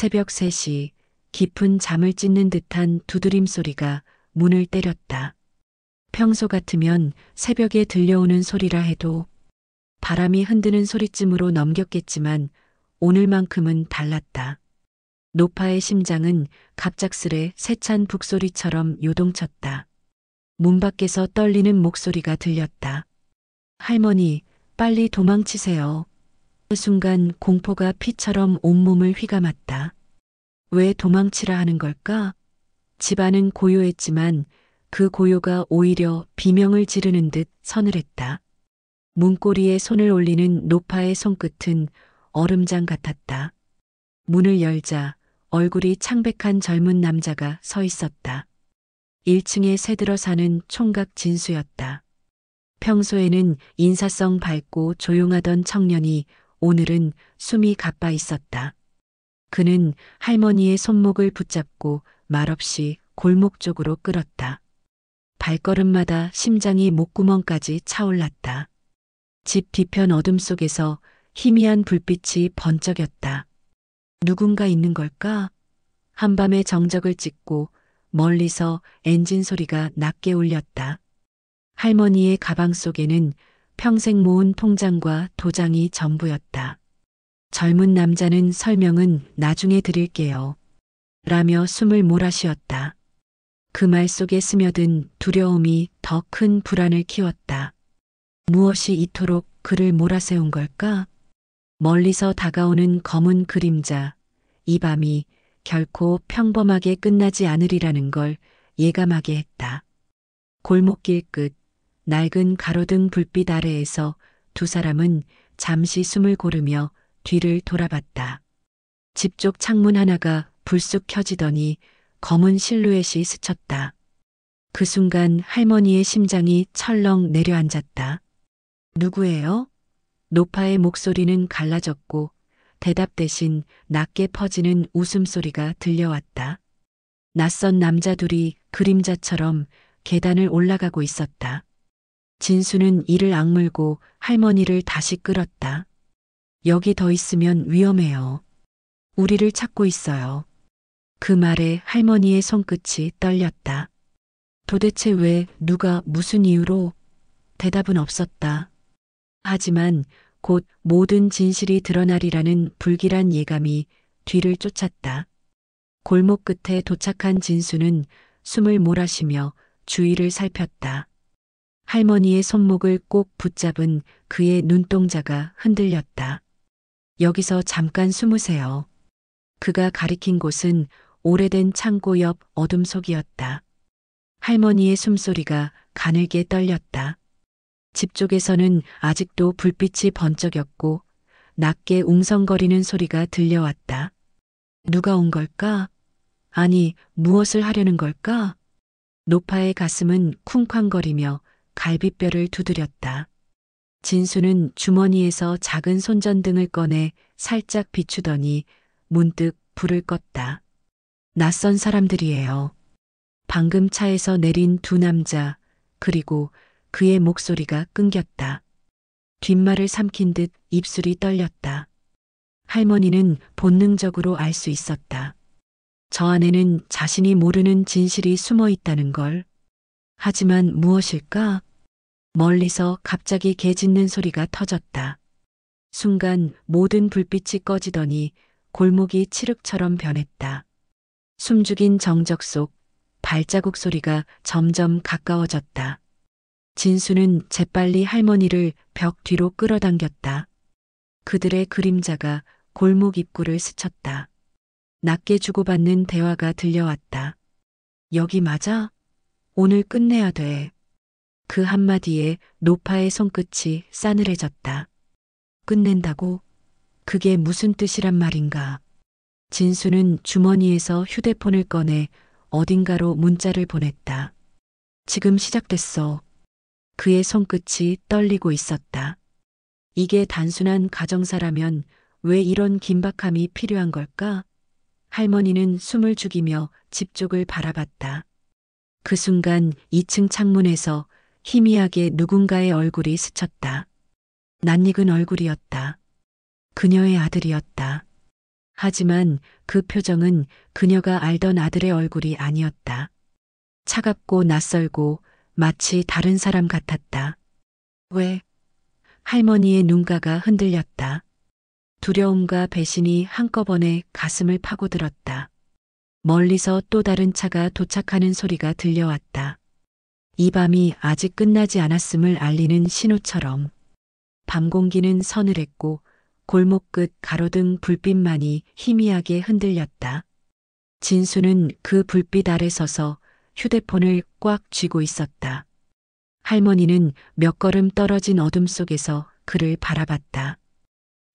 새벽 3시 깊은 잠을 찢는 듯한 두드림 소리가 문을 때렸다. 평소 같으면 새벽에 들려오는 소리라 해도 바람이 흔드는 소리쯤으로 넘겼겠지만 오늘만큼은 달랐다. 노파의 심장은 갑작스레 세찬 북소리처럼 요동쳤다. 문 밖에서 떨리는 목소리가 들렸다. 할머니, 빨리 도망치세요. 그 순간 공포가 피처럼 온몸을 휘감았다. 왜 도망치라 하는 걸까? 집안은 고요했지만 그 고요가 오히려 비명을 지르는 듯 서늘했다. 문고리에 손을 올리는 노파의 손끝은 얼음장 같았다. 문을 열자 얼굴이 창백한 젊은 남자가 서 있었다. 1층에 새들어 사는 총각 진수였다. 평소에는 인사성 밝고 조용하던 청년이 오늘은 숨이 가빠 있었다. 그는 할머니의 손목을 붙잡고 말없이 골목 쪽으로 끌었다. 발걸음마다 심장이 목구멍까지 차올랐다. 집 뒤편 어둠 속에서 희미한 불빛이 번쩍였다. 누군가 있는 걸까? 한밤의 정적을 찢고 멀리서 엔진 소리가 낮게 울렸다. 할머니의 가방 속에는 평생 모은 통장과 도장이 전부였다. 젊은 남자는 설명은 나중에 드릴게요. 라며 숨을 몰아쉬었다. 그 말 속에 스며든 두려움이 더 큰 불안을 키웠다. 무엇이 이토록 그를 몰아세운 걸까? 멀리서 다가오는 검은 그림자, 이 밤이 결코 평범하게 끝나지 않으리라는 걸 예감하게 했다. 골목길 끝, 낡은 가로등 불빛 아래에서 두 사람은 잠시 숨을 고르며 뒤를 돌아봤다. 집 쪽 창문 하나가 불쑥 켜지더니 검은 실루엣이 스쳤다. 그 순간 할머니의 심장이 철렁 내려앉았다. 누구예요? 노파의 목소리는 갈라졌고 대답 대신 낮게 퍼지는 웃음소리가 들려왔다. 낯선 남자 둘이 그림자처럼 계단을 올라가고 있었다. 진수는 이를 악물고 할머니를 다시 끌었다. 여기 더 있으면 위험해요. 우리를 찾고 있어요. 그 말에 할머니의 손끝이 떨렸다. 도대체 왜, 누가, 무슨 이유로? 대답은 없었다. 하지만 곧 모든 진실이 드러나리라는 불길한 예감이 뒤를 쫓았다. 골목 끝에 도착한 진수는 숨을 몰아쉬며 주위를 살폈다. 할머니의 손목을 꼭 붙잡은 그의 눈동자가 흔들렸다. 여기서 잠깐 숨으세요. 그가 가리킨 곳은 오래된 창고 옆 어둠 속이었다. 할머니의 숨소리가 가늘게 떨렸다. 집 쪽에서는 아직도 불빛이 번쩍였고 낮게 웅성거리는 소리가 들려왔다. 누가 온 걸까? 아니, 무엇을 하려는 걸까? 노파의 가슴은 쿵쾅거리며 갈비뼈를 두드렸다. 진수는 주머니에서 작은 손전등을 꺼내 살짝 비추더니 문득 불을 껐다. 낯선 사람들이에요. 방금 차에서 내린 두 남자, 그리고 그의 목소리가 끊겼다. 뒷말을 삼킨 듯 입술이 떨렸다. 할머니는 본능적으로 알 수 있었다. 저 안에는 자신이 모르는 진실이 숨어 있다는 걸. 하지만 무엇일까? 멀리서 갑자기 개 짖는 소리가 터졌다. 순간 모든 불빛이 꺼지더니 골목이 칠흑처럼 변했다. 숨죽인 정적 속 발자국 소리가 점점 가까워졌다. 진수는 재빨리 할머니를 벽 뒤로 끌어당겼다. 그들의 그림자가 골목 입구를 스쳤다. 낮게 주고받는 대화가 들려왔다. 여기 맞아? 오늘 끝내야 돼. 그 한마디에 노파의 손끝이 싸늘해졌다. 끝낸다고? 그게 무슨 뜻이란 말인가? 진수는 주머니에서 휴대폰을 꺼내 어딘가로 문자를 보냈다. 지금 시작됐어. 그의 손끝이 떨리고 있었다. 이게 단순한 가정사라면 왜 이런 긴박함이 필요한 걸까? 할머니는 숨을 죽이며 집 쪽을 바라봤다. 그 순간 2층 창문에서 희미하게 누군가의 얼굴이 스쳤다. 낯익은 얼굴이었다. 그녀의 아들이었다. 하지만 그 표정은 그녀가 알던 아들의 얼굴이 아니었다. 차갑고 낯설고 마치 다른 사람 같았다. 왜? 할머니의 눈가가 흔들렸다. 두려움과 배신이 한꺼번에 가슴을 파고들었다. 멀리서 또 다른 차가 도착하는 소리가 들려왔다. 이 밤이 아직 끝나지 않았음을 알리는 신호처럼. 밤 공기는 서늘했고 골목 끝 가로등 불빛만이 희미하게 흔들렸다. 진수는 그 불빛 아래 서서 휴대폰을 꽉 쥐고 있었다. 할머니는 몇 걸음 떨어진 어둠 속에서 그를 바라봤다.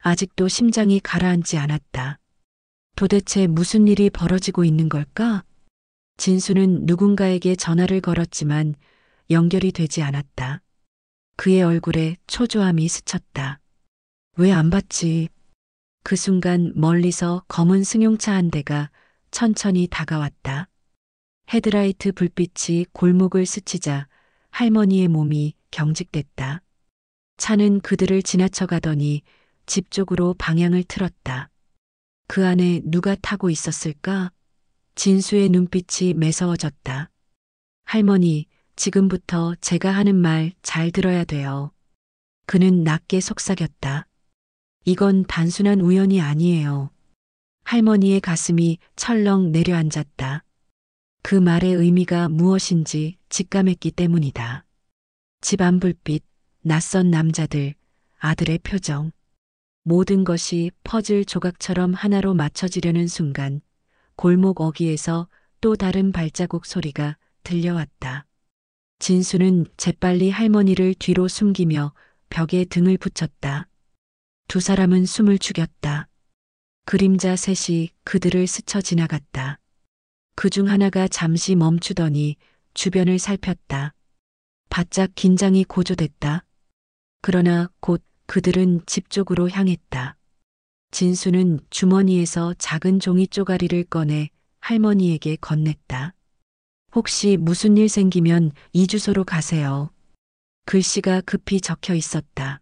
아직도 심장이 가라앉지 않았다. 도대체 무슨 일이 벌어지고 있는 걸까? 진수는 누군가에게 전화를 걸었지만 연결이 되지 않았다. 그의 얼굴에 초조함이 스쳤다. 왜 안 받지? 그 순간 멀리서 검은 승용차 한 대가 천천히 다가왔다. 헤드라이트 불빛이 골목을 스치자 할머니의 몸이 경직됐다. 차는 그들을 지나쳐 가더니 집 쪽으로 방향을 틀었다. 그 안에 누가 타고 있었을까? 진수의 눈빛이 매서워졌다. 할머니, 지금부터 제가 하는 말 잘 들어야 돼요. 그는 낮게 속삭였다. 이건 단순한 우연이 아니에요. 할머니의 가슴이 철렁 내려앉았다. 그 말의 의미가 무엇인지 직감했기 때문이다. 집 안 불빛, 낯선 남자들, 아들의 표정. 모든 것이 퍼즐 조각처럼 하나로 맞춰지려는 순간 골목 어귀에서 또 다른 발자국 소리가 들려왔다. 진수는 재빨리 할머니를 뒤로 숨기며 벽에 등을 붙였다. 두 사람은 숨을 죽였다. 그림자 셋이 그들을 스쳐 지나갔다. 그중 하나가 잠시 멈추더니 주변을 살폈다. 바짝 긴장이 고조됐다. 그러나 곧 그들은 집 쪽으로 향했다. 진수는 주머니에서 작은 종이 쪼가리를 꺼내 할머니에게 건넸다. 혹시 무슨 일 생기면 이 주소로 가세요. 글씨가 급히 적혀 있었다.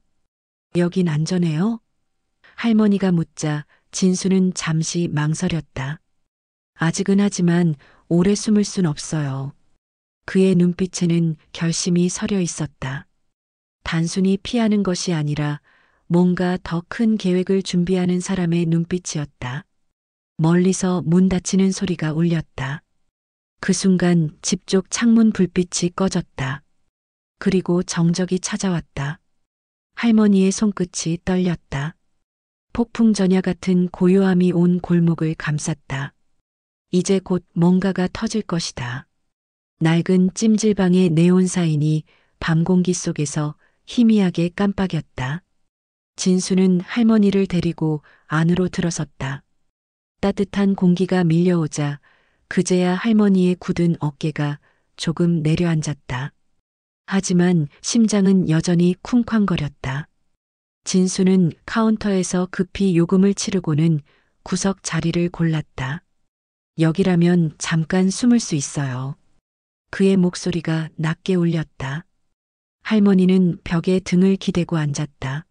여긴 안전해요? 할머니가 묻자 진수는 잠시 망설였다. 아직은 하지만 오래 숨을 순 없어요. 그의 눈빛에는 결심이 서려 있었다. 단순히 피하는 것이 아니라 뭔가 더 큰 계획을 준비하는 사람의 눈빛이었다. 멀리서 문 닫히는 소리가 울렸다. 그 순간 집 쪽 창문 불빛이 꺼졌다. 그리고 정적이 찾아왔다. 할머니의 손끝이 떨렸다. 폭풍 전야 같은 고요함이 온 골목을 감쌌다. 이제 곧 뭔가가 터질 것이다. 낡은 찜질방의 네온 사인이 밤 공기 속에서 희미하게 깜빡였다. 진수는 할머니를 데리고 안으로 들어섰다. 따뜻한 공기가 밀려오자 그제야 할머니의 굳은 어깨가 조금 내려앉았다. 하지만 심장은 여전히 쿵쾅거렸다. 진수는 카운터에서 급히 요금을 치르고는 구석 자리를 골랐다. 여기라면 잠깐 숨을 수 있어요. 그의 목소리가 낮게 울렸다. 할머니는 벽에 등을 기대고 앉았다.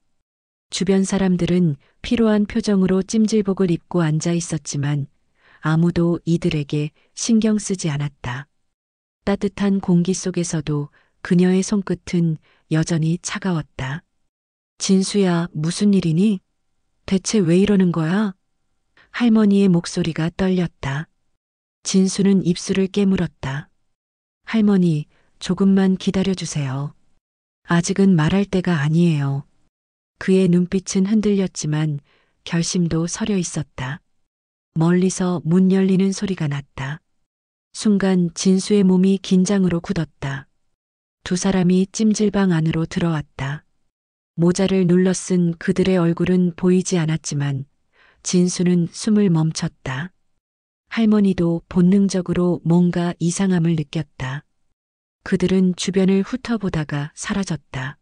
주변 사람들은 피로한 표정으로 찜질복을 입고 앉아 있었지만 아무도 이들에게 신경 쓰지 않았다. 따뜻한 공기 속에서도 그녀의 손끝은 여전히 차가웠다. 진수야, 무슨 일이니? 대체 왜 이러는 거야? 할머니의 목소리가 떨렸다. 진수는 입술을 깨물었다. 할머니, 조금만 기다려주세요. 아직은 말할 때가 아니에요. 그의 눈빛은 흔들렸지만 결심도 서려 있었다. 멀리서 문 열리는 소리가 났다. 순간 진수의 몸이 긴장으로 굳었다. 두 사람이 찜질방 안으로 들어왔다. 모자를 눌러 쓴 그들의 얼굴은 보이지 않았지만 진수는 숨을 멈췄다. 할머니도 본능적으로 뭔가 이상함을 느꼈다. 그들은 주변을 훑어보다가 사라졌다.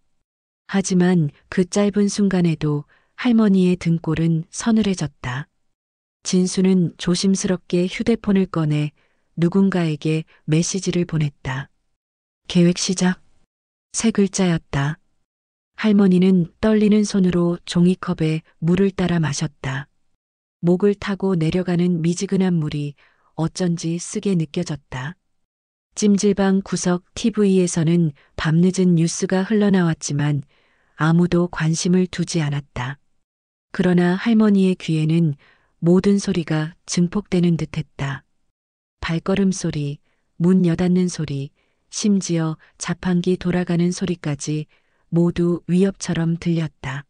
하지만 그 짧은 순간에도 할머니의 등골은 서늘해졌다. 진수는 조심스럽게 휴대폰을 꺼내 누군가에게 메시지를 보냈다. 계획 시작. 세 글자였다. 할머니는 떨리는 손으로 종이컵에 물을 따라 마셨다. 목을 타고 내려가는 미지근한 물이 어쩐지 쓰게 느껴졌다. 찜질방 구석 TV에서는 밤늦은 뉴스가 흘러나왔지만 아무도 관심을 두지 않았다. 그러나 할머니의 귀에는 모든 소리가 증폭되는 듯했다. 발걸음 소리, 문 여닫는 소리, 심지어 자판기 돌아가는 소리까지 모두 위협처럼 들렸다.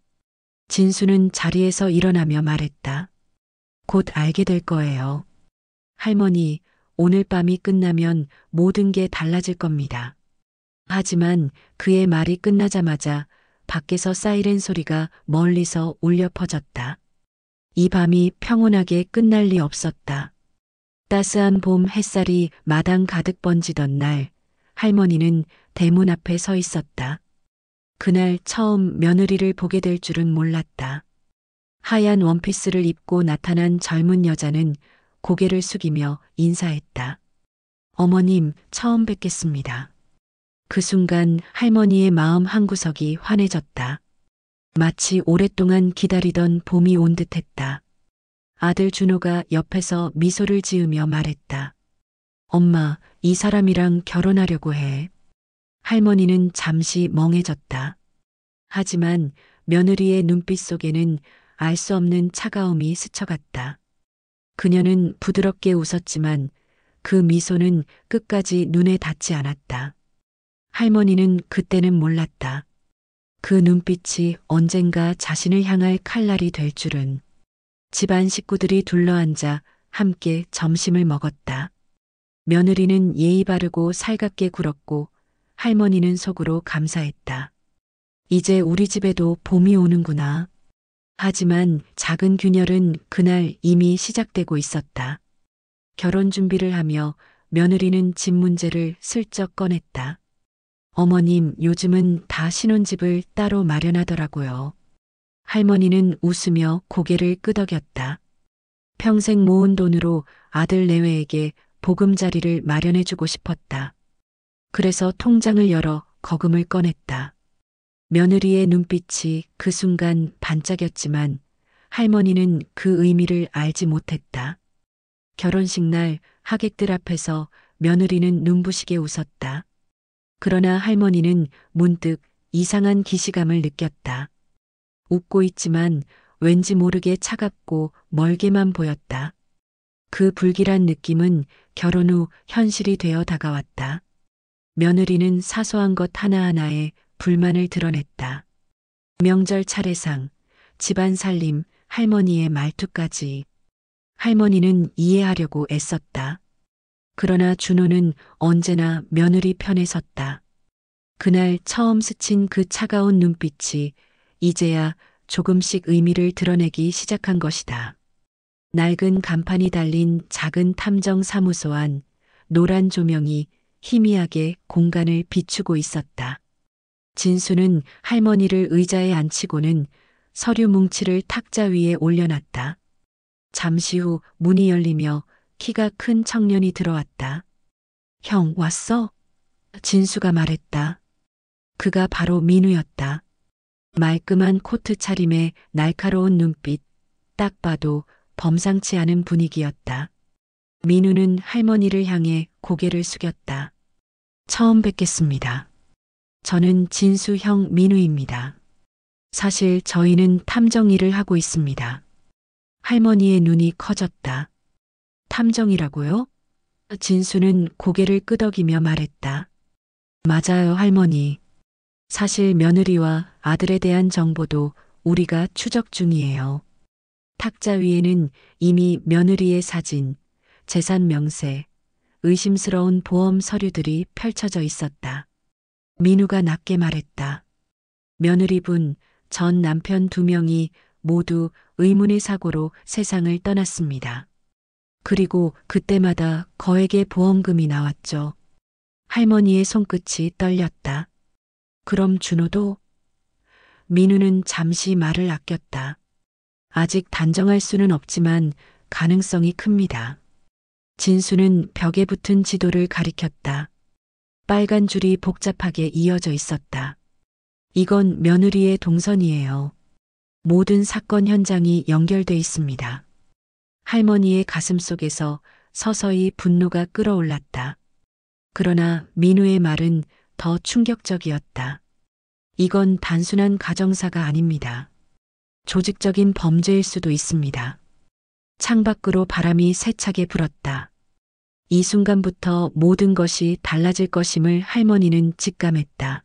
진수는 자리에서 일어나며 말했다. 곧 알게 될 거예요. 할머니, 오늘 밤이 끝나면 모든 게 달라질 겁니다. 하지만 그의 말이 끝나자마자 밖에서 사이렌 소리가 멀리서 울려 퍼졌다. 이 밤이 평온하게 끝날 리 없었다. 따스한 봄 햇살이 마당 가득 번지던 날, 할머니는 대문 앞에 서 있었다. 그날 처음 며느리를 보게 될 줄은 몰랐다. 하얀 원피스를 입고 나타난 젊은 여자는 고개를 숙이며 인사했다. 어머님, 처음 뵙겠습니다. 그 순간 할머니의 마음 한구석이 환해졌다. 마치 오랫동안 기다리던 봄이 온 듯했다. 아들 준호가 옆에서 미소를 지으며 말했다. 엄마, 이 사람이랑 결혼하려고 해. 할머니는 잠시 멍해졌다. 하지만 며느리의 눈빛 속에는 알 수 없는 차가움이 스쳐갔다. 그녀는 부드럽게 웃었지만 그 미소는 끝까지 눈에 닿지 않았다. 할머니는 그때는 몰랐다. 그 눈빛이 언젠가 자신을 향할 칼날이 될 줄은. 집안 식구들이 둘러앉아 함께 점심을 먹었다. 며느리는 예의 바르고 살갑게 굴었고 할머니는 속으로 감사했다. 이제 우리 집에도 봄이 오는구나. 하지만 작은 균열은 그날 이미 시작되고 있었다. 결혼 준비를 하며 며느리는 집 문제를 슬쩍 꺼냈다. 어머님, 요즘은 다 신혼집을 따로 마련하더라고요. 할머니는 웃으며 고개를 끄덕였다. 평생 모은 돈으로 아들 내외에게 보금자리를 마련해주고 싶었다. 그래서 통장을 열어 거금을 꺼냈다. 며느리의 눈빛이 그 순간 반짝였지만 할머니는 그 의미를 알지 못했다. 결혼식 날 하객들 앞에서 며느리는 눈부시게 웃었다. 그러나 할머니는 문득 이상한 기시감을 느꼈다. 웃고 있지만 왠지 모르게 차갑고 멀게만 보였다. 그 불길한 느낌은 결혼 후 현실이 되어 다가왔다. 며느리는 사소한 것 하나하나에 불만을 드러냈다. 명절 차례상, 집안 살림, 할머니의 말투까지. 할머니는 이해하려고 애썼다. 그러나 준호는 언제나 며느리 편에 섰다. 그날 처음 스친 그 차가운 눈빛이 이제야 조금씩 의미를 드러내기 시작한 것이다. 낡은 간판이 달린 작은 탐정 사무소 안 노란 조명이 희미하게 공간을 비추고 있었다. 진수는 할머니를 의자에 앉히고는 서류 뭉치를 탁자 위에 올려놨다. 잠시 후 문이 열리며 키가 큰 청년이 들어왔다. 형, 왔어? 진수가 말했다. 그가 바로 민우였다. 말끔한 코트 차림에 날카로운 눈빛, 딱 봐도 범상치 않은 분위기였다. 민우는 할머니를 향해 고개를 숙였다. 처음 뵙겠습니다. 저는 진수 형 민우입니다. 사실 저희는 탐정 일을 하고 있습니다. 할머니의 눈이 커졌다. 탐정이라고요? 진수는 고개를 끄덕이며 말했다. 맞아요, 할머니. 사실 며느리와 아들에 대한 정보도 우리가 추적 중이에요. 탁자 위에는 이미 며느리의 사진, 재산 명세, 의심스러운 보험 서류들이 펼쳐져 있었다. 민우가 낮게 말했다. 며느리분, 전 남편 2명이 모두 의문의 사고로 세상을 떠났습니다. 그리고 그때마다 거액의 보험금이 나왔죠. 할머니의 손끝이 떨렸다. 그럼 준호도? 민우는 잠시 말을 아꼈다. 아직 단정할 수는 없지만 가능성이 큽니다. 진수는 벽에 붙은 지도를 가리켰다. 빨간 줄이 복잡하게 이어져 있었다. 이건 며느리의 동선이에요. 모든 사건 현장이 연결돼 있습니다. 할머니의 가슴 속에서 서서히 분노가 끓어올랐다. 그러나 민우의 말은 더 충격적이었다. 이건 단순한 가정사가 아닙니다. 조직적인 범죄일 수도 있습니다. 창밖으로 바람이 세차게 불었다. 이 순간부터 모든 것이 달라질 것임을 할머니는 직감했다.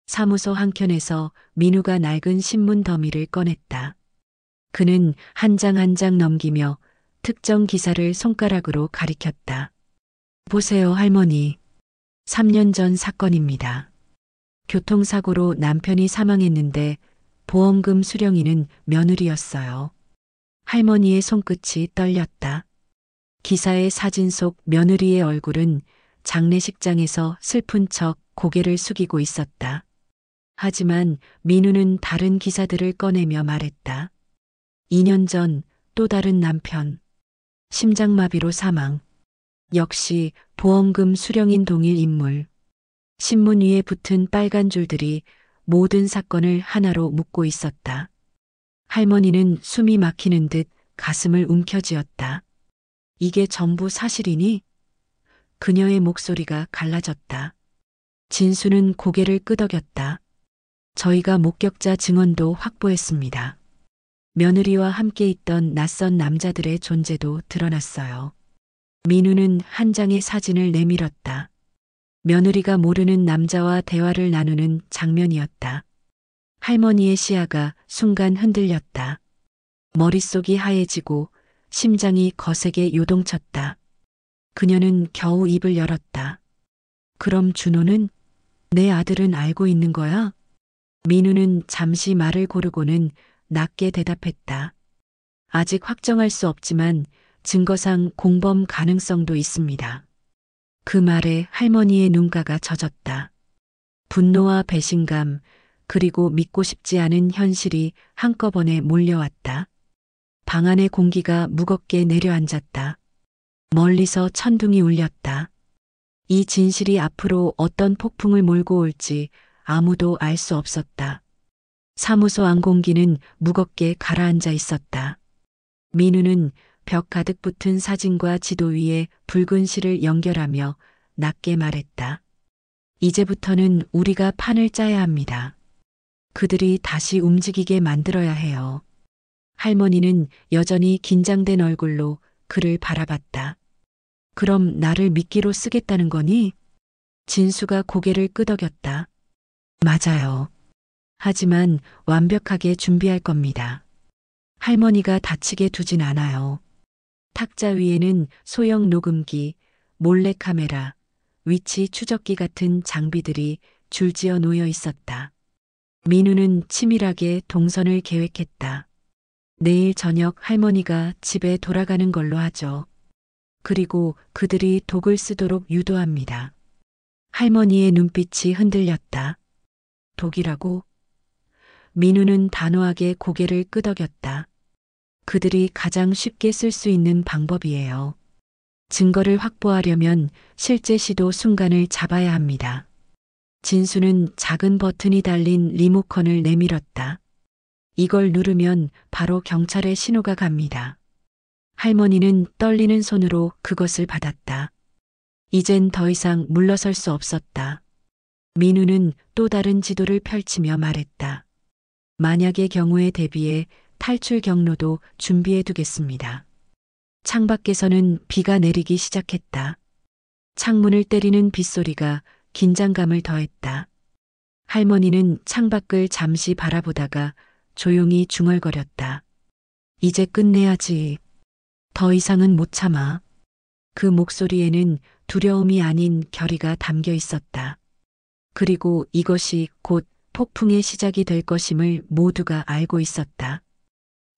사무소 한켠에서 민우가 낡은 신문 더미를 꺼냈다. 그는 한 장 한 장 넘기며 특정 기사를 손가락으로 가리켰다. 보세요, 할머니. 3년 전 사건입니다. 교통사고로 남편이 사망했는데 보험금 수령인은 며느리였어요. 할머니의 손끝이 떨렸다. 기사의 사진 속 며느리의 얼굴은 장례식장에서 슬픈 척 고개를 숙이고 있었다. 하지만 민우는 다른 기사들을 꺼내며 말했다. 2년 전 또 다른 남편. 심장마비로 사망. 역시 보험금 수령인 동일 인물. 신문 위에 붙은 빨간 줄들이 모든 사건을 하나로 묶고 있었다. 할머니는 숨이 막히는 듯 가슴을 움켜쥐었다. 이게 전부 사실이니? 그녀의 목소리가 갈라졌다. 진수는 고개를 끄덕였다. 저희가 목격자 증언도 확보했습니다. 며느리와 함께 있던 낯선 남자들의 존재도 드러났어요. 민우는 한 장의 사진을 내밀었다. 며느리가 모르는 남자와 대화를 나누는 장면이었다. 할머니의 시야가 순간 흔들렸다. 머릿속이 하얘지고 심장이 거세게 요동쳤다. 그녀는 겨우 입을 열었다. 그럼 준호는? 내 아들은 알고 있는 거야? 민우는 잠시 말을 고르고는 낮게 대답했다. 아직 확정할 수 없지만 증거상 공범 가능성도 있습니다. 그 말에 할머니의 눈가가 젖었다. 분노와 배신감, 그리고 믿고 싶지 않은 현실이 한꺼번에 몰려왔다. 방 안의 공기가 무겁게 내려앉았다. 멀리서 천둥이 울렸다. 이 진실이 앞으로 어떤 폭풍을 몰고 올지 아무도 알 수 없었다. 사무소 안 공기는 무겁게 가라앉아 있었다. 민우는 벽 가득 붙은 사진과 지도 위에 붉은 실을 연결하며 낮게 말했다. 이제부터는 우리가 판을 짜야 합니다. 그들이 다시 움직이게 만들어야 해요. 할머니는 여전히 긴장된 얼굴로 그를 바라봤다. 그럼 나를 미끼로 쓰겠다는 거니? 진수가 고개를 끄덕였다. 맞아요. 하지만 완벽하게 준비할 겁니다. 할머니가 다치게 두진 않아요. 탁자 위에는 소형 녹음기, 몰래카메라, 위치 추적기 같은 장비들이 줄지어 놓여 있었다. 민우는 치밀하게 동선을 계획했다. 내일 저녁 할머니가 집에 돌아가는 걸로 하죠. 그리고 그들이 독을 쓰도록 유도합니다. 할머니의 눈빛이 흔들렸다. 독이라고? 민우는 단호하게 고개를 끄덕였다. 그들이 가장 쉽게 쓸 수 있는 방법이에요. 증거를 확보하려면 실제 시도 순간을 잡아야 합니다. 진수는 작은 버튼이 달린 리모컨을 내밀었다. 이걸 누르면 바로 경찰의 신호가 갑니다. 할머니는 떨리는 손으로 그것을 받았다. 이젠 더 이상 물러설 수 없었다. 민우는 또 다른 지도를 펼치며 말했다. 만약의 경우에 대비해 탈출 경로도 준비해 두겠습니다. 창밖에서는 비가 내리기 시작했다. 창문을 때리는 빗소리가 긴장감을 더했다. 할머니는 창밖을 잠시 바라보다가 조용히 중얼거렸다. 이제 끝내야지. 더 이상은 못 참아. 그 목소리에는 두려움이 아닌 결의가 담겨 있었다. 그리고 이것이 곧 폭풍의 시작이 될 것임을 모두가 알고 있었다.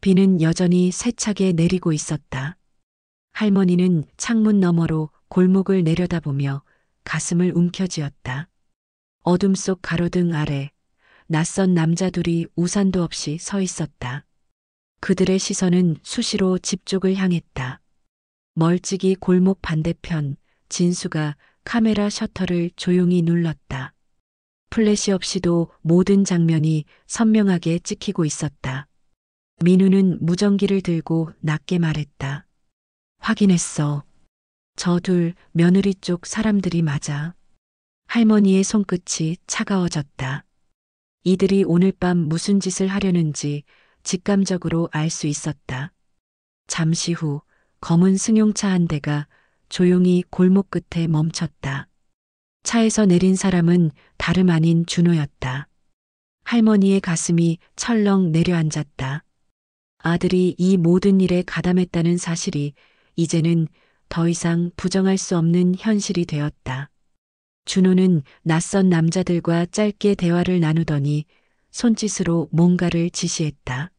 비는 여전히 세차게 내리고 있었다. 할머니는 창문 너머로 골목을 내려다보며 가슴을 움켜쥐었다. 어둠 속 가로등 아래 낯선 남자 둘이 우산도 없이 서 있었다. 그들의 시선은 수시로 집 쪽을 향했다. 멀찍이 골목 반대편 진수가 카메라 셔터를 조용히 눌렀다. 플래시 없이도 모든 장면이 선명하게 찍히고 있었다. 민우는 무전기를 들고 낮게 말했다. 확인했어. 저 둘 며느리 쪽 사람들이 맞아. 할머니의 손끝이 차가워졌다. 이들이 오늘 밤 무슨 짓을 하려는지 직감적으로 알 수 있었다. 잠시 후 검은 승용차 한 대가 조용히 골목 끝에 멈췄다. 차에서 내린 사람은 다름 아닌 준호였다. 할머니의 가슴이 철렁 내려앉았다. 아들이 이 모든 일에 가담했다는 사실이 이제는 더 이상 부정할 수 없는 현실이 되었다. 준호는 낯선 남자들과 짧게 대화를 나누더니 손짓으로 뭔가를 지시했다.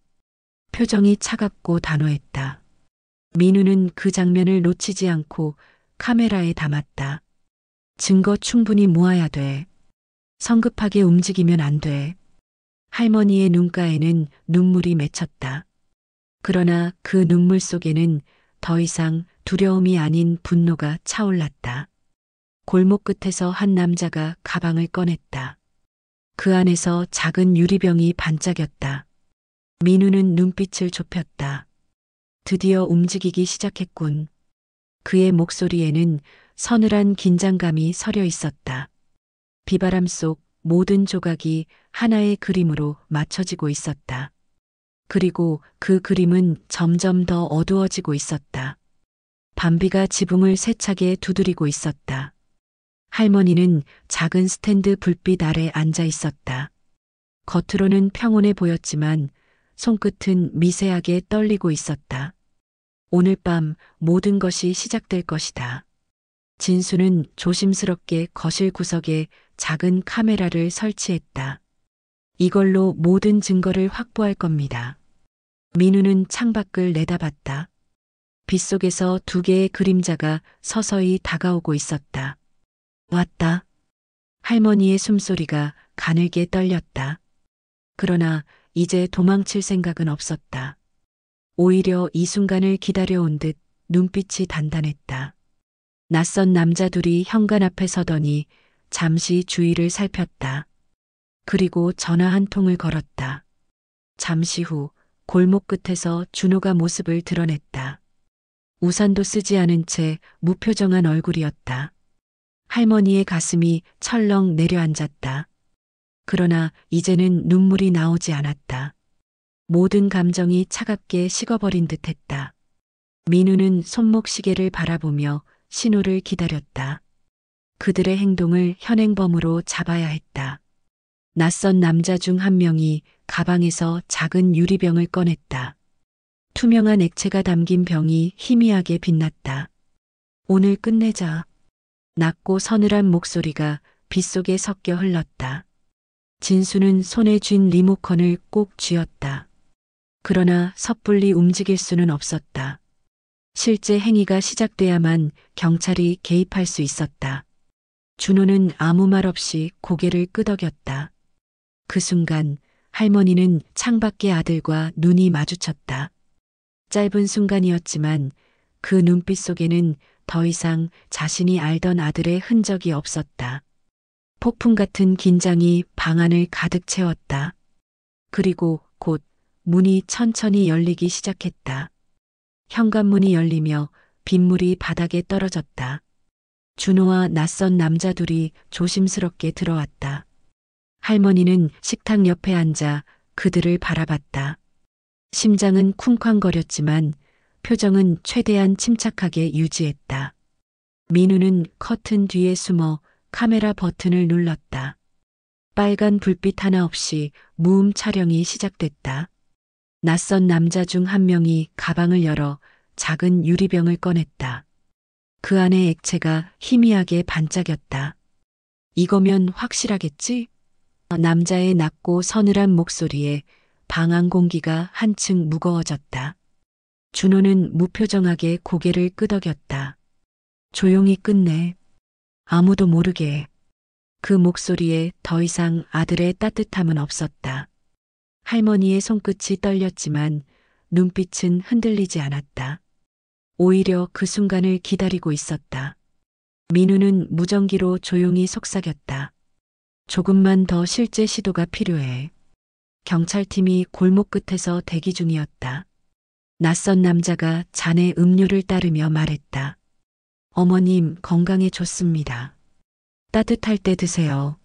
표정이 차갑고 단호했다. 민우는 그 장면을 놓치지 않고 카메라에 담았다. 증거 충분히 모아야 돼. 성급하게 움직이면 안 돼. 할머니의 눈가에는 눈물이 맺혔다. 그러나 그 눈물 속에는 더 이상 두려움이 아닌 분노가 차올랐다. 골목 끝에서 한 남자가 가방을 꺼냈다. 그 안에서 작은 유리병이 반짝였다. 민우는 눈빛을 좁혔다. 드디어 움직이기 시작했군. 그의 목소리에는 서늘한 긴장감이 서려 있었다. 비바람 속 모든 조각이 하나의 그림으로 맞춰지고 있었다. 그리고 그 그림은 점점 더 어두워지고 있었다. 밤비가 지붕을 세차게 두드리고 있었다. 할머니는 작은 스탠드 불빛 아래 앉아 있었다. 겉으로는 평온해 보였지만 손끝은 미세하게 떨리고 있었다. 오늘 밤 모든 것이 시작될 것이다. 진수는 조심스럽게 거실 구석에 작은 카메라를 설치했다. 이걸로 모든 증거를 확보할 겁니다. 민우는 창밖을 내다봤다. 빗속에서 두 개의 그림자가 서서히 다가오고 있었다. 왔다. 할머니의 숨소리가 가늘게 떨렸다. 그러나 이제 도망칠 생각은 없었다. 오히려 이 순간을 기다려온 듯 눈빛이 단단했다. 낯선 남자 둘이 현관 앞에 서더니 잠시 주위를 살폈다. 그리고 전화 한 통을 걸었다. 잠시 후 골목 끝에서 준호가 모습을 드러냈다. 우산도 쓰지 않은 채 무표정한 얼굴이었다. 할머니의 가슴이 철렁 내려앉았다. 그러나 이제는 눈물이 나오지 않았다. 모든 감정이 차갑게 식어버린 듯했다. 민우는 손목시계를 바라보며 신호를 기다렸다. 그들의 행동을 현행범으로 잡아야 했다. 낯선 남자 중 한 명이 가방에서 작은 유리병을 꺼냈다. 투명한 액체가 담긴 병이 희미하게 빛났다. 오늘 끝내자. 낮고 서늘한 목소리가 빗속에 섞여 흘렀다. 진수는 손에 쥔 리모컨을 꼭 쥐었다. 그러나 섣불리 움직일 수는 없었다. 실제 행위가 시작돼야만 경찰이 개입할 수 있었다. 준호는 아무 말 없이 고개를 끄덕였다. 그 순간 할머니는 창밖의 아들과 눈이 마주쳤다. 짧은 순간이었지만 그 눈빛 속에는 더 이상 자신이 알던 아들의 흔적이 없었다. 폭풍 같은 긴장이 방 안을 가득 채웠다. 그리고 곧 문이 천천히 열리기 시작했다. 현관문이 열리며 빗물이 바닥에 떨어졌다. 준호와 낯선 남자 둘이 조심스럽게 들어왔다. 할머니는 식탁 옆에 앉아 그들을 바라봤다. 심장은 쿵쾅거렸지만 표정은 최대한 침착하게 유지했다. 민우는 커튼 뒤에 숨어 카메라 버튼을 눌렀다. 빨간 불빛 하나 없이 무음 촬영이 시작됐다. 낯선 남자 중 한 명이 가방을 열어 작은 유리병을 꺼냈다. 그 안에 액체가 희미하게 반짝였다. 이거면 확실하겠지? 남자의 낮고 서늘한 목소리에 방 안 공기가 한층 무거워졌다. 준호는 무표정하게 고개를 끄덕였다. 조용히 끝내. 아무도 모르게. 그 목소리에 더 이상 아들의 따뜻함은 없었다. 할머니의 손끝이 떨렸지만 눈빛은 흔들리지 않았다. 오히려 그 순간을 기다리고 있었다. 민우는 무전기로 조용히 속삭였다. 조금만 더 실제 시도가 필요해. 경찰팀이 골목 끝에서 대기 중이었다. 낯선 남자가 잔에 음료를 따르며 말했다. 어머님, 건강에 좋습니다. 따뜻할 때 드세요.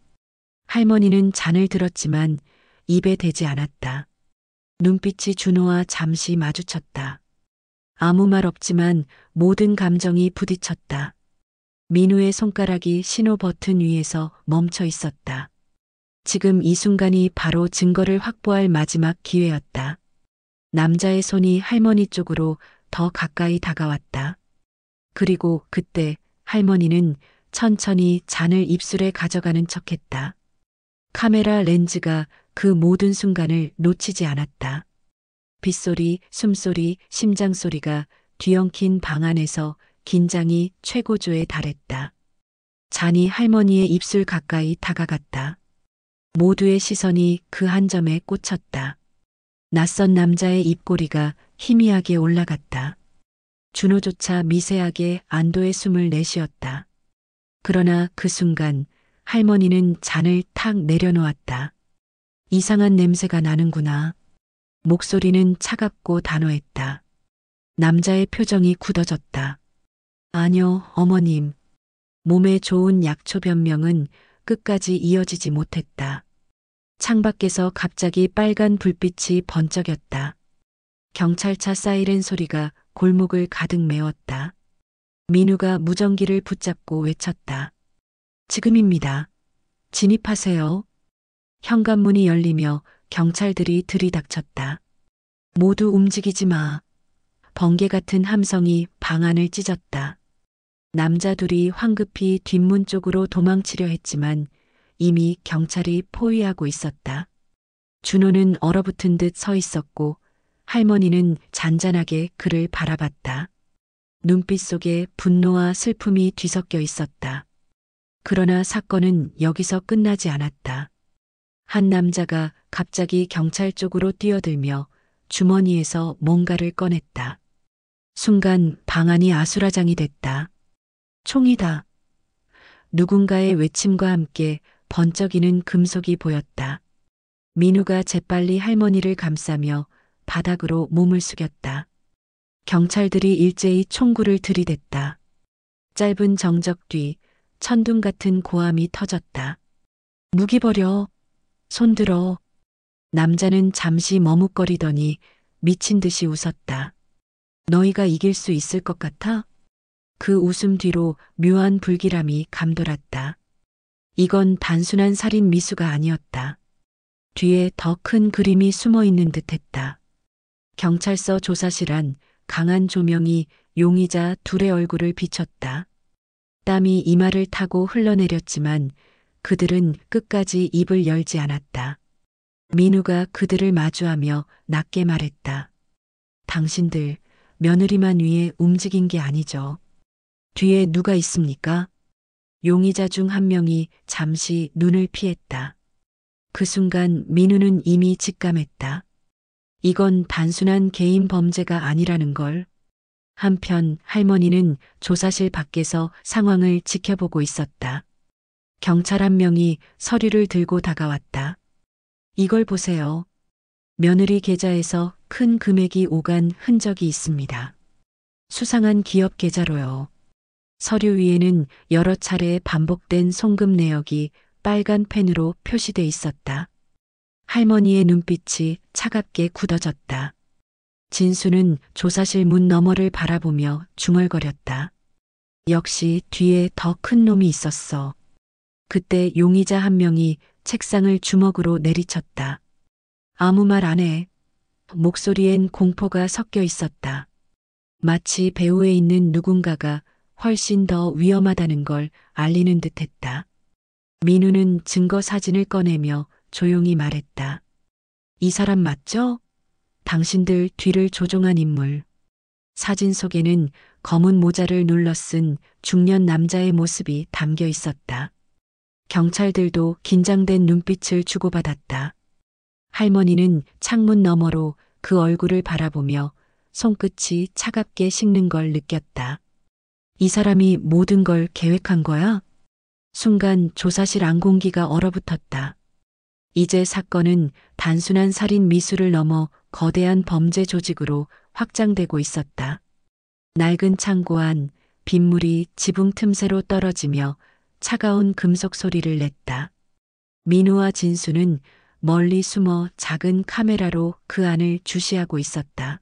할머니는 잔을 들었지만 입에 대지 않았다. 눈빛이 준호와 잠시 마주쳤다. 아무 말 없지만 모든 감정이 부딪혔다. 민우의 손가락이 신호 버튼 위에서 멈춰 있었다. 지금 이 순간이 바로 증거를 확보할 마지막 기회였다. 남자의 손이 할머니 쪽으로 더 가까이 다가왔다. 그리고 그때 할머니는 천천히 잔을 입술에 가져가는 척했다. 카메라 렌즈가 그 모든 순간을 놓치지 않았다. 빗소리, 숨소리, 심장소리가 뒤엉킨 방 안에서 긴장이 최고조에 달했다. 잔이 할머니의 입술 가까이 다가갔다. 모두의 시선이 그 한 점에 꽂혔다. 낯선 남자의 입꼬리가 희미하게 올라갔다. 준호조차 미세하게 안도의 숨을 내쉬었다. 그러나 그 순간 할머니는 잔을 탁 내려놓았다. 이상한 냄새가 나는구나. 목소리는 차갑고 단호했다. 남자의 표정이 굳어졌다. 아니요, 어머님. 몸에 좋은 약초 변명은 끝까지 이어지지 못했다. 창밖에서 갑자기 빨간 불빛이 번쩍였다. 경찰차 사이렌 소리가 골목을 가득 메웠다. 민우가 무전기를 붙잡고 외쳤다. 지금입니다. 진입하세요. 현관문이 열리며 경찰들이 들이닥쳤다. 모두 움직이지 마. 번개 같은 함성이 방 안을 찢었다. 남자 둘이 황급히 뒷문 쪽으로 도망치려 했지만 이미 경찰이 포위하고 있었다. 준호는 얼어붙은 듯 서 있었고 할머니는 잔잔하게 그를 바라봤다. 눈빛 속에 분노와 슬픔이 뒤섞여 있었다. 그러나 사건은 여기서 끝나지 않았다. 한 남자가 갑자기 경찰 쪽으로 뛰어들며 주머니에서 뭔가를 꺼냈다. 순간 방 안이 아수라장이 됐다. 총이다. 누군가의 외침과 함께 번쩍이는 금속이 보였다. 민우가 재빨리 할머니를 감싸며 바닥으로 몸을 숙였다. 경찰들이 일제히 총구를 들이댔다. 짧은 정적 뒤 천둥 같은 고함이 터졌다. 무기 버려. 손들어. 남자는 잠시 머뭇거리더니 미친 듯이 웃었다. 너희가 이길 수 있을 것 같아? 그 웃음 뒤로 묘한 불길함이 감돌았다. 이건 단순한 살인 미수가 아니었다. 뒤에 더 큰 그림이 숨어 있는 듯했다. 경찰서 조사실 안 강한 조명이 용의자 둘의 얼굴을 비췄다. 땀이 이마를 타고 흘러내렸지만 그들은 끝까지 입을 열지 않았다. 민우가 그들을 마주하며 낮게 말했다. 당신들 며느리만 위해 움직인 게 아니죠. 뒤에 누가 있습니까? 용의자 중 한 명이 잠시 눈을 피했다. 그 순간 민우는 이미 직감했다. 이건 단순한 개인 범죄가 아니라는 걸. 한편 할머니는 조사실 밖에서 상황을 지켜보고 있었다. 경찰 한 명이 서류를 들고 다가왔다. 이걸 보세요. 며느리 계좌에서 큰 금액이 오간 흔적이 있습니다. 수상한 기업 계좌로요. 서류 위에는 여러 차례 반복된 송금 내역이 빨간 펜으로 표시돼 있었다. 할머니의 눈빛이 차갑게 굳어졌다. 진수는 조사실 문 너머를 바라보며 중얼거렸다. 역시 뒤에 더 큰 놈이 있었어. 그때 용의자 한 명이 책상을 주먹으로 내리쳤다. 아무 말 안 해. 목소리엔 공포가 섞여 있었다. 마치 배후에 있는 누군가가 훨씬 더 위험하다는 걸 알리는 듯했다. 민우는 증거 사진을 꺼내며 조용히 말했다. 이 사람 맞죠? 당신들 뒤를 조종한 인물. 사진 속에는 검은 모자를 눌러 쓴 중년 남자의 모습이 담겨 있었다. 경찰들도 긴장된 눈빛을 주고받았다. 할머니는 창문 너머로 그 얼굴을 바라보며 손끝이 차갑게 식는 걸 느꼈다. 이 사람이 모든 걸 계획한 거야? 순간 조사실 안공기가 얼어붙었다. 이제 사건은 단순한 살인 미수를 넘어 거대한 범죄 조직으로 확장되고 있었다. 낡은 창고 안 빗물이 지붕 틈새로 떨어지며 차가운 금속 소리를 냈다. 민우와 진수는 멀리 숨어 작은 카메라로 그 안을 주시하고 있었다.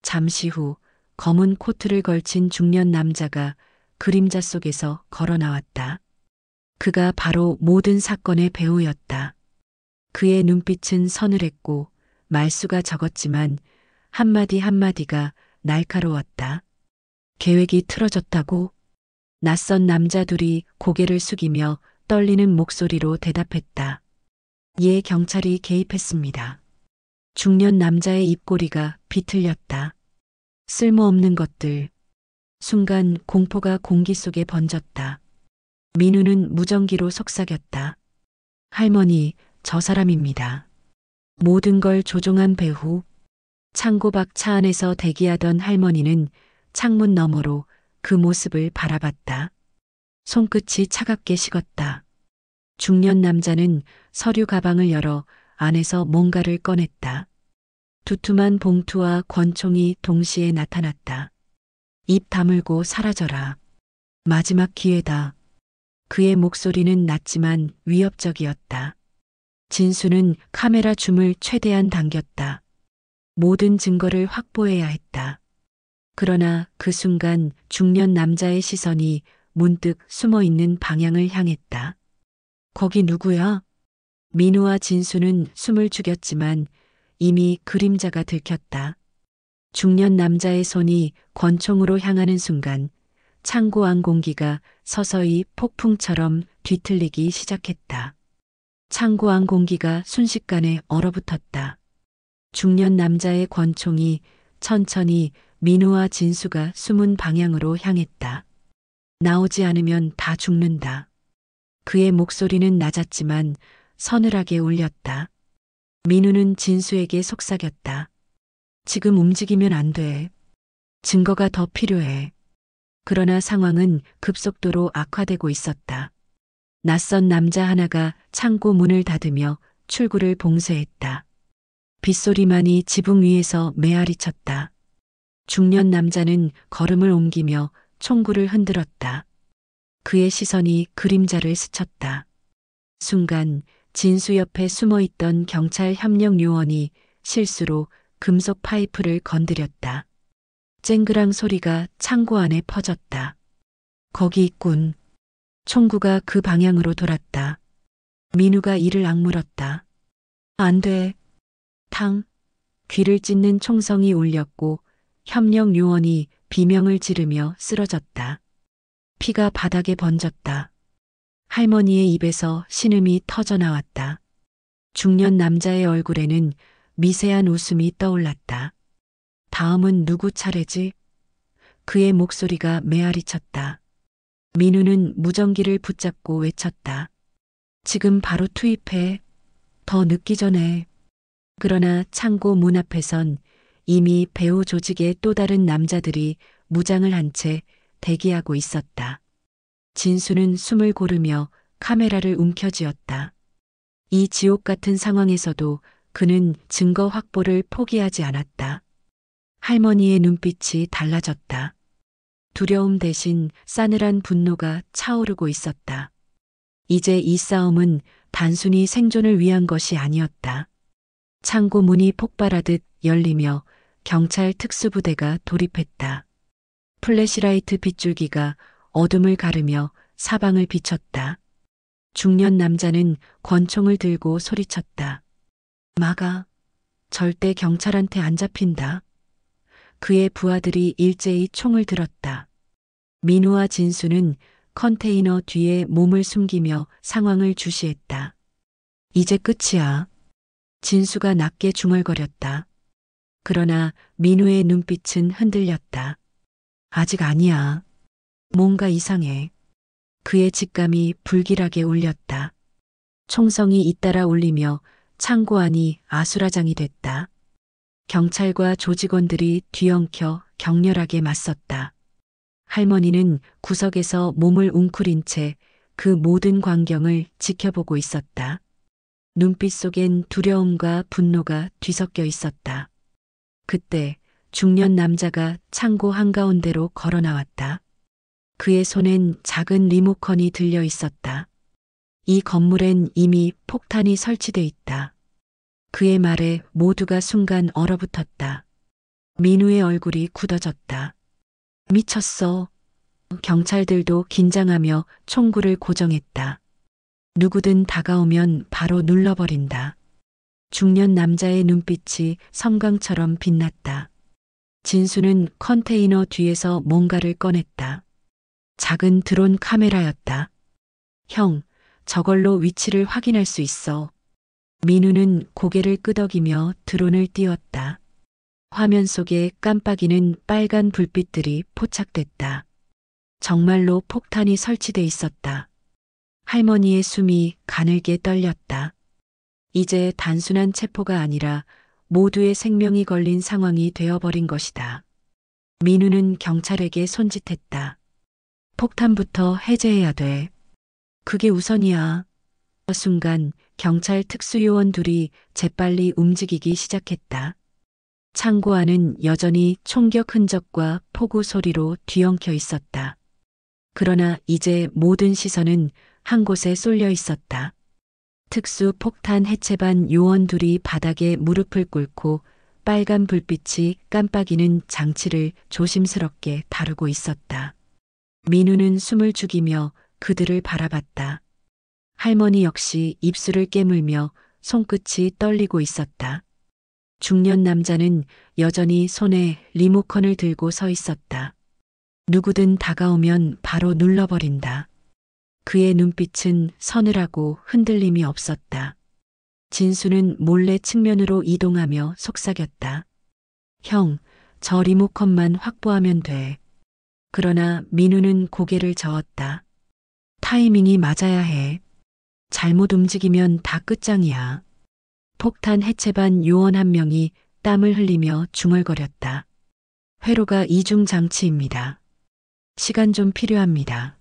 잠시 후 검은 코트를 걸친 중년 남자가 그림자 속에서 걸어 나왔다. 그가 바로 모든 사건의 배우였다. 그의 눈빛은 서늘했고 말수가 적었지만 한마디 한마디가 날카로웠다. 계획이 틀어졌다고? 낯선 남자 둘이 고개를 숙이며 떨리는 목소리로 대답했다. 예, 경찰이 개입했습니다. 중년 남자의 입꼬리가 비틀렸다. 쓸모없는 것들. 순간 공포가 공기 속에 번졌다. 민우는 무전기로 속삭였다. 할머니, 저 사람입니다. 모든 걸 조종한 배후. 창고 밖 차 안에서 대기하던 할머니는 창문 너머로 그 모습을 바라봤다. 손끝이 차갑게 식었다. 중년 남자는 서류 가방을 열어 안에서 뭔가를 꺼냈다. 두툼한 봉투와 권총이 동시에 나타났다. 입 다물고 사라져라. 마지막 기회다. 그의 목소리는 낮지만 위협적이었다. 진수는 카메라 줌을 최대한 당겼다. 모든 증거를 확보해야 했다. 그러나 그 순간 중년 남자의 시선이 문득 숨어 있는 방향을 향했다. 거기 누구야? 민우와 진수는 숨을 죽였지만 이미 그림자가 들켰다. 중년 남자의 손이 권총으로 향하는 순간 창고 안 공기가 서서히 폭풍처럼 뒤틀리기 시작했다. 창고 안 공기가 순식간에 얼어붙었다. 중년 남자의 권총이 천천히 민우와 진수가 숨은 방향으로 향했다. 나오지 않으면 다 죽는다. 그의 목소리는 낮았지만 서늘하게 울렸다. 민우는 진수에게 속삭였다. 지금 움직이면 안 돼. 증거가 더 필요해. 그러나 상황은 급속도로 악화되고 있었다. 낯선 남자 하나가 창고 문을 닫으며 출구를 봉쇄했다. 빗소리만이 지붕 위에서 메아리 쳤다. 중년 남자는 걸음을 옮기며 총구를 흔들었다. 그의 시선이 그림자를 스쳤다. 순간 진수 옆에 숨어있던 경찰 협력 요원이 실수로 금속 파이프를 건드렸다. 쨍그랑 소리가 창고 안에 퍼졌다. 거기 있군. 총구가 그 방향으로 돌았다. 민우가 이를 악물었다. 안 돼. 탕. 귀를 찢는 총성이 울렸고 협력 요원이 비명을 지르며 쓰러졌다. 피가 바닥에 번졌다. 할머니의 입에서 신음이 터져나왔다. 중년 남자의 얼굴에는 미세한 웃음이 떠올랐다. 다음은 누구 차례지? 그의 목소리가 메아리 쳤다. 민우는 무전기를 붙잡고 외쳤다. 지금 바로 투입해. 더 늦기 전에. 그러나 창고 문 앞에선 이미 배후 조직의 또 다른 남자들이 무장을 한 채 대기하고 있었다. 진수는 숨을 고르며 카메라를 움켜쥐었다. 이 지옥 같은 상황에서도 그는 증거 확보를 포기하지 않았다. 할머니의 눈빛이 달라졌다. 두려움 대신 싸늘한 분노가 차오르고 있었다. 이제 이 싸움은 단순히 생존을 위한 것이 아니었다. 창고 문이 폭발하듯 열리며 경찰 특수부대가 돌입했다. 플래시라이트 빗줄기가 어둠을 가르며 사방을 비췄다. 중년 남자는 권총을 들고 소리쳤다. 막아. 절대 경찰한테 안 잡힌다. 그의 부하들이 일제히 총을 들었다. 민우와 진수는 컨테이너 뒤에 몸을 숨기며 상황을 주시했다. 이제 끝이야. 진수가 낮게 중얼거렸다. 그러나 민우의 눈빛은 흔들렸다. 아직 아니야. 뭔가 이상해. 그의 직감이 불길하게 울렸다. 총성이 잇따라 울리며 창고 안이 아수라장이 됐다. 경찰과 조직원들이 뒤엉켜 격렬하게 맞섰다. 할머니는 구석에서 몸을 웅크린 채 그 모든 광경을 지켜보고 있었다. 눈빛 속엔 두려움과 분노가 뒤섞여 있었다. 그때 중년 남자가 창고 한가운데로 걸어 나왔다. 그의 손엔 작은 리모컨이 들려 있었다. 이 건물엔 이미 폭탄이 설치돼 있다. 그의 말에 모두가 순간 얼어붙었다. 민우의 얼굴이 굳어졌다. 미쳤어. 경찰들도 긴장하며 총구를 고정했다. 누구든 다가오면 바로 눌러버린다. 중년 남자의 눈빛이 섬광처럼 빛났다. 진수는 컨테이너 뒤에서 뭔가를 꺼냈다. 작은 드론 카메라였다. 형, 저걸로 위치를 확인할 수 있어. 민우는 고개를 끄덕이며 드론을 띄웠다. 화면 속에 깜빡이는 빨간 불빛들이 포착됐다. 정말로 폭탄이 설치돼 있었다. 할머니의 숨이 가늘게 떨렸다. 이제 단순한 체포가 아니라 모두의 생명이 걸린 상황이 되어버린 것이다. 민우는 경찰에게 손짓했다. 폭탄부터 해제해야 돼. 그게 우선이야. 순간 경찰 특수요원 둘이 재빨리 움직이기 시작했다. 창고 안은 여전히 총격 흔적과 폭우 소리로 뒤엉켜 있었다. 그러나 이제 모든 시선은 한 곳에 쏠려 있었다. 특수 폭탄 해체반 요원 둘이 바닥에 무릎을 꿇고 빨간 불빛이 깜빡이는 장치를 조심스럽게 다루고 있었다. 민우는 숨을 죽이며 그들을 바라봤다. 할머니 역시 입술을 깨물며 손끝이 떨리고 있었다. 중년 남자는 여전히 손에 리모컨을 들고 서 있었다. 누구든 다가오면 바로 눌러버린다. 그의 눈빛은 서늘하고 흔들림이 없었다. 진수는 몰래 측면으로 이동하며 속삭였다. 형, 저 리모컨만 확보하면 돼. 그러나 민우는 고개를 저었다. 타이밍이 맞아야 해. 잘못 움직이면 다 끝장이야. 폭탄 해체반 요원 한 명이 땀을 흘리며 중얼거렸다. 회로가 이중 장치입니다. 시간 좀 필요합니다.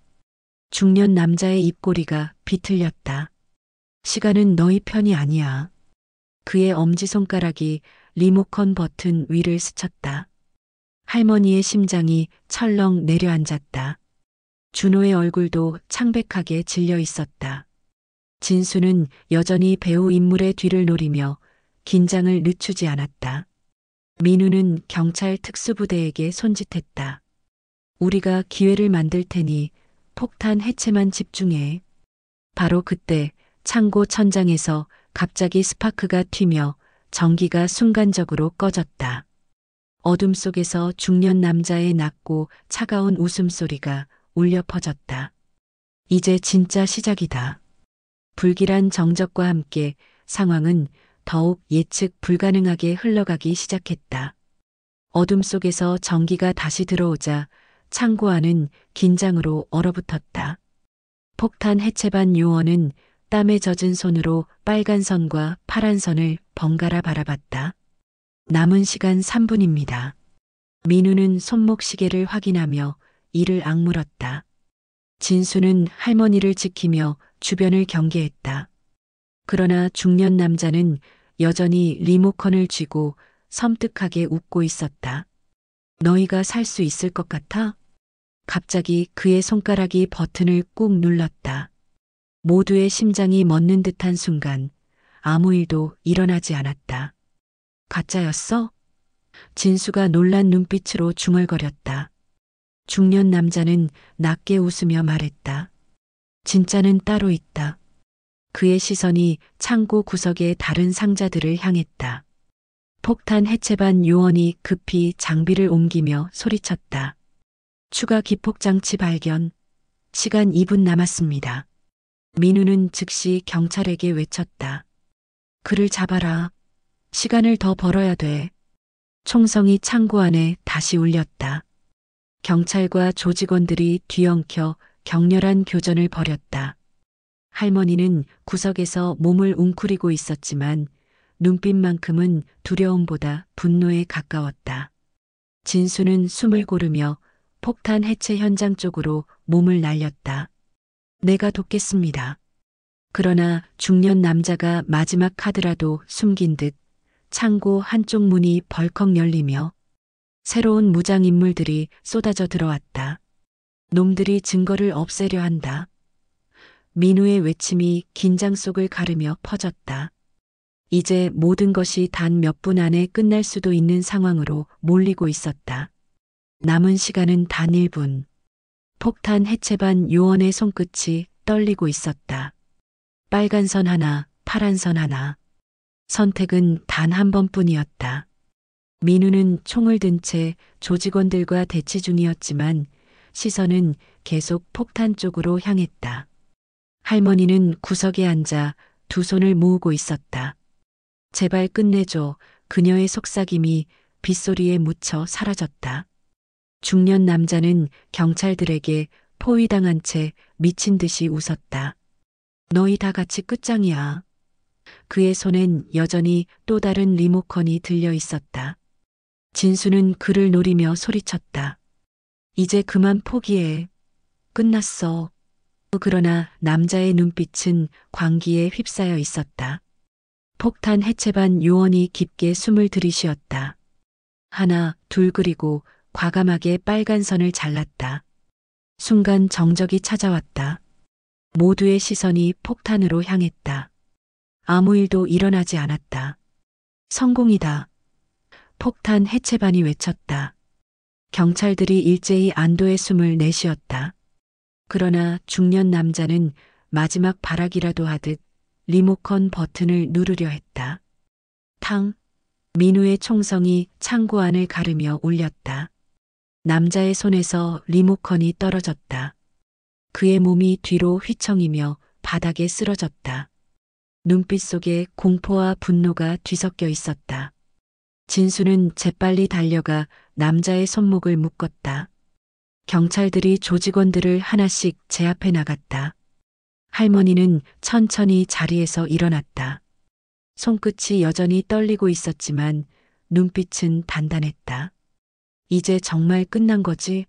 중년 남자의 입꼬리가 비틀렸다. 시간은 너희 편이 아니야. 그의 엄지손가락이 리모컨 버튼 위를 스쳤다. 할머니의 심장이 철렁 내려앉았다. 준호의 얼굴도 창백하게 질려 있었다. 진수는 여전히 배우 인물의 뒤를 노리며 긴장을 늦추지 않았다. 민우는 경찰 특수부대에게 손짓했다. 우리가 기회를 만들 테니 폭탄 해체만 집중해. 바로 그때 창고 천장에서 갑자기 스파크가 튀며 전기가 순간적으로 꺼졌다. 어둠 속에서 중년 남자의 낮고 차가운 웃음소리가 울려 퍼졌다. 이제 진짜 시작이다. 불길한 정적과 함께 상황은 더욱 예측 불가능하게 흘러가기 시작했다. 어둠 속에서 전기가 다시 들어오자 창고 안은 긴장으로 얼어붙었다. 폭탄 해체반 요원은 땀에 젖은 손으로 빨간 선과 파란 선을 번갈아 바라봤다. 남은 시간 3분입니다. 민우는 손목 시계를 확인하며 이를 악물었다. 진수는 할머니를 지키며 주변을 경계했다. 그러나 중년 남자는 여전히 리모컨을 쥐고 섬뜩하게 웃고 있었다. 너희가 살 수 있을 것 같아? 갑자기 그의 손가락이 버튼을 꾹 눌렀다. 모두의 심장이 멎는 듯한 순간 아무 일도 일어나지 않았다. 가짜였어? 진수가 놀란 눈빛으로 중얼거렸다. 중년 남자는 낮게 웃으며 말했다. 진짜는 따로 있다. 그의 시선이 창고 구석의 다른 상자들을 향했다. 폭탄 해체반 요원이 급히 장비를 옮기며 소리쳤다. 추가 기폭장치 발견. 시간 2분 남았습니다. 민우는 즉시 경찰에게 외쳤다. 그를 잡아라. 시간을 더 벌어야 돼. 총성이 창고 안에 다시 울렸다. 경찰과 조직원들이 뒤엉켜 격렬한 교전을 벌였다. 할머니는 구석에서 몸을 웅크리고 있었지만 눈빛만큼은 두려움보다 분노에 가까웠다. 진수는 숨을 고르며 폭탄 해체 현장 쪽으로 몸을 날렸다. 내가 돕겠습니다. 그러나 중년 남자가 마지막 카드라도 숨긴 듯 창고 한쪽 문이 벌컥 열리며 새로운 무장 인물들이 쏟아져 들어왔다. 놈들이 증거를 없애려 한다. 민우의 외침이 긴장 속을 가르며 퍼졌다. 이제 모든 것이 단 몇 분 안에 끝날 수도 있는 상황으로 몰리고 있었다. 남은 시간은 단 1분. 폭탄 해체반 요원의 손끝이 떨리고 있었다. 빨간 선 하나, 파란 선 하나. 선택은 단 한 번뿐이었다. 민우는 총을 든 채 조직원들과 대치 중이었지만 시선은 계속 폭탄 쪽으로 향했다. 할머니는 구석에 앉아 두 손을 모으고 있었다. 제발 끝내줘. 그녀의 속삭임이 빗소리에 묻혀 사라졌다. 중년 남자는 경찰들에게 포위당한 채 미친 듯이 웃었다. 너희 다 같이 끝장이야. 그의 손엔 여전히 또 다른 리모컨이 들려 있었다. 진수는 그를 노리며 소리쳤다. 이제 그만 포기해. 끝났어. 그러나 남자의 눈빛은 광기에 휩싸여 있었다. 폭탄 해체반 요원이 깊게 숨을 들이쉬었다. 하나, 둘 그리고 과감하게 빨간 선을 잘랐다. 순간 정적이 찾아왔다. 모두의 시선이 폭탄으로 향했다. 아무 일도 일어나지 않았다. 성공이다. 폭탄 해체반이 외쳤다. 경찰들이 일제히 안도의 숨을 내쉬었다. 그러나 중년 남자는 마지막 발악이라도 하듯 리모컨 버튼을 누르려 했다. 탕! 민우의 총성이 창고 안을 가르며 울렸다. 남자의 손에서 리모컨이 떨어졌다. 그의 몸이 뒤로 휘청이며 바닥에 쓰러졌다. 눈빛 속에 공포와 분노가 뒤섞여 있었다. 진수는 재빨리 달려가 남자의 손목을 묶었다. 경찰들이 조직원들을 하나씩 제압해 나갔다. 할머니는 천천히 자리에서 일어났다. 손끝이 여전히 떨리고 있었지만 눈빛은 단단했다. 이제 정말 끝난 거지?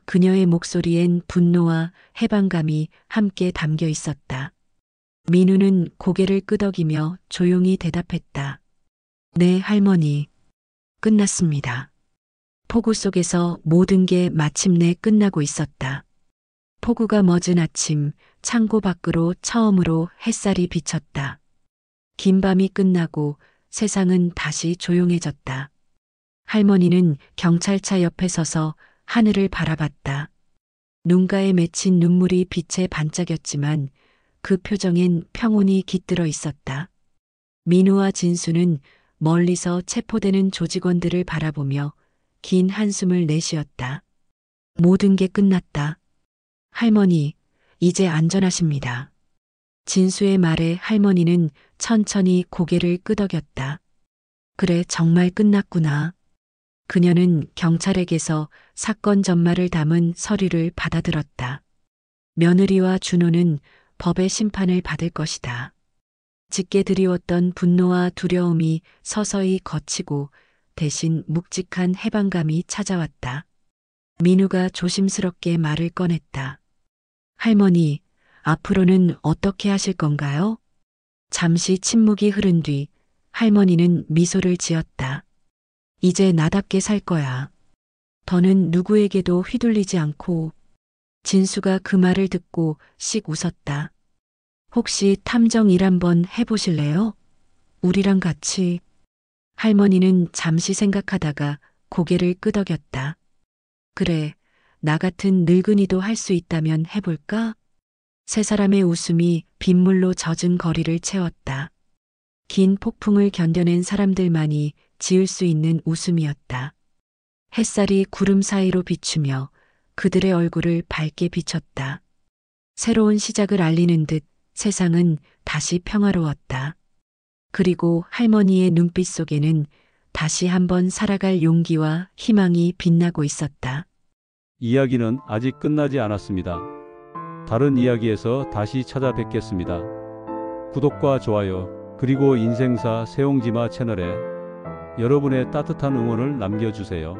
그녀의 목소리엔 분노와 해방감이 함께 담겨 있었다. 민우는 고개를 끄덕이며 조용히 대답했다. 네, 할머니. 끝났습니다. 폭우 속에서 모든 게 마침내 끝나고 있었다. 폭우가 멎은 아침, 창고 밖으로 처음으로 햇살이 비쳤다. 긴 밤이 끝나고 세상은 다시 조용해졌다. 할머니는 경찰차 옆에 서서 하늘을 바라봤다. 눈가에 맺힌 눈물이 빛에 반짝였지만 그 표정엔 평온이 깃들어 있었다. 민우와 진수는 멀리서 체포되는 조직원들을 바라보며 긴 한숨을 내쉬었다. 모든 게 끝났다. 할머니, 이제 안전하십니다. 진수의 말에 할머니는 천천히 고개를 끄덕였다. 그래, 정말 끝났구나. 그녀는 경찰에게서 사건 전말을 담은 서류를 받아들었다. 며느리와 준호는 법의 심판을 받을 것이다. 짙게 드리웠던 분노와 두려움이 서서히 걷히고 대신 묵직한 해방감이 찾아왔다. 민우가 조심스럽게 말을 꺼냈다. 할머니, 앞으로는 어떻게 하실 건가요? 잠시 침묵이 흐른 뒤 할머니는 미소를 지었다. 이제 나답게 살 거야. 더는 누구에게도 휘둘리지 않고. 진수가 그 말을 듣고 씩 웃었다. 혹시 탐정 일 한번 해보실래요? 우리랑 같이. 할머니는 잠시 생각하다가 고개를 끄덕였다. 그래, 나 같은 늙은이도 할 수 있다면 해볼까? 세 사람의 웃음이 빗물로 젖은 거리를 채웠다. 긴 폭풍을 견뎌낸 사람들만이 지을 수 있는 웃음이었다. 햇살이 구름 사이로 비추며 그들의 얼굴을 밝게 비췄다. 새로운 시작을 알리는 듯 세상은 다시 평화로웠다. 그리고 할머니의 눈빛 속에는 다시 한번 살아갈 용기와 희망이 빛나고 있었다. 이야기는 아직 끝나지 않았습니다. 다른 이야기에서 다시 찾아뵙겠습니다. 구독과 좋아요, 그리고 인생사 세옹지마 채널에 여러분의 따뜻한 응원을 남겨주세요.